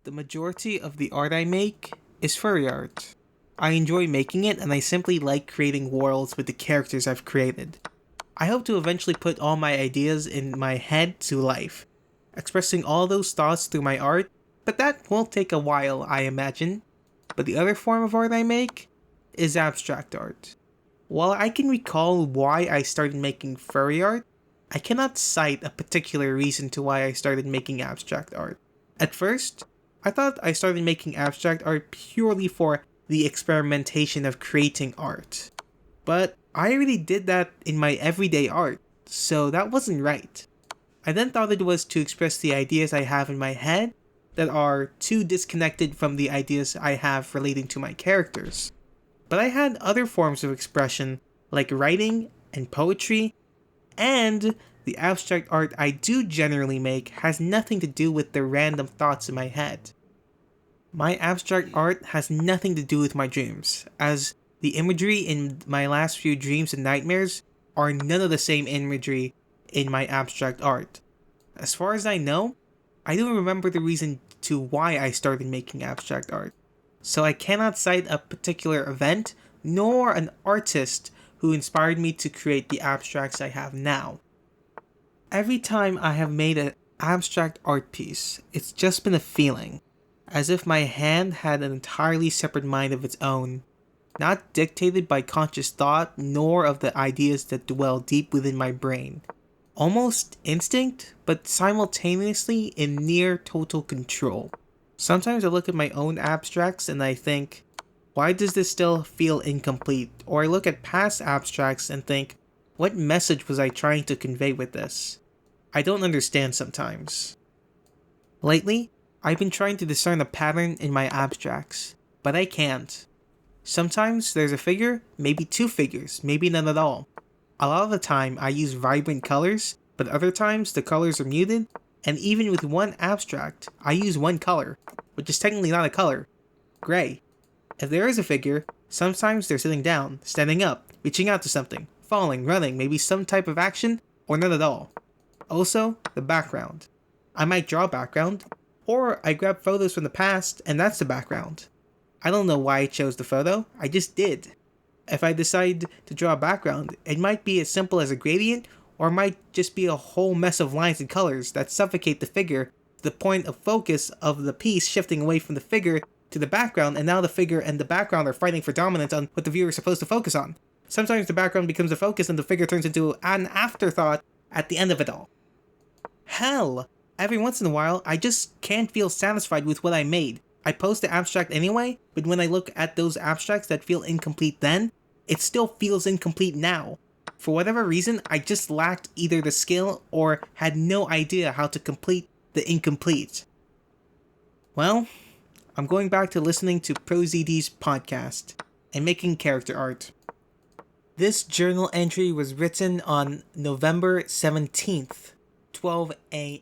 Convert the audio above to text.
The majority of the art I make is furry art. I enjoy making it and I simply like creating worlds with the characters I've created. I hope to eventually put all my ideas in my head to life, expressing all those thoughts through my art, but that will take a while, I imagine. But the other form of art I make is abstract art. While I can recall why I started making furry art, I cannot cite a particular reason to why I started making abstract art. At first, I thought I started making abstract art purely for the experimentation of creating art. But I already did that in my everyday art, so that wasn't right. I then thought it was to express the ideas I have in my head that are too disconnected from the ideas I have relating to my characters. But I had other forms of expression, like writing and poetry, and the abstract art I do generally make has nothing to do with the random thoughts in my head. My abstract art has nothing to do with my dreams, as the imagery in my last few dreams and nightmares are none of the same imagery in my abstract art. As far as I know, I don't remember the reason to why I started making abstract art, so I cannot cite a particular event nor an artist who inspired me to create the abstracts I have now. Every time I have made an abstract art piece, it's just been a feeling, as if my hand had an entirely separate mind of its own, not dictated by conscious thought nor of the ideas that dwell deep within my brain. Almost instinct, but simultaneously in near total control. Sometimes I look at my own abstracts and I think, why does this still feel incomplete? Or I look at past abstracts and think, what message was I trying to convey with this? I don't understand sometimes. Lately, I've been trying to discern a pattern in my abstracts, but I can't. Sometimes there's a figure, maybe two figures, maybe none at all. A lot of the time I use vibrant colors, but other times the colors are muted, and even with one abstract, I use one color, which is technically not a color, gray. If there is a figure, sometimes they're sitting down, standing up, reaching out to something, falling, running, maybe some type of action, or none at all. Also, the background. I might draw a background, or I grab photos from the past and that's the background. I don't know why I chose the photo, I just did. If I decide to draw a background, it might be as simple as a gradient, or it might just be a whole mess of lines and colors that suffocate the figure to the point of focus of the piece shifting away from the figure to the background, and now the figure and the background are fighting for dominance on what the viewer is supposed to focus on. Sometimes the background becomes the focus and the figure turns into an afterthought at the end of it all. Hell, every once in a while, I just can't feel satisfied with what I made. I post the abstract anyway, but when I look at those abstracts that feel incomplete then, it still feels incomplete now. For whatever reason, I just lacked either the skill or had no idea how to complete the incomplete. Well, I'm going back to listening to ProZD's podcast and making character art. This journal entry was written on November 17th, 12 a.m.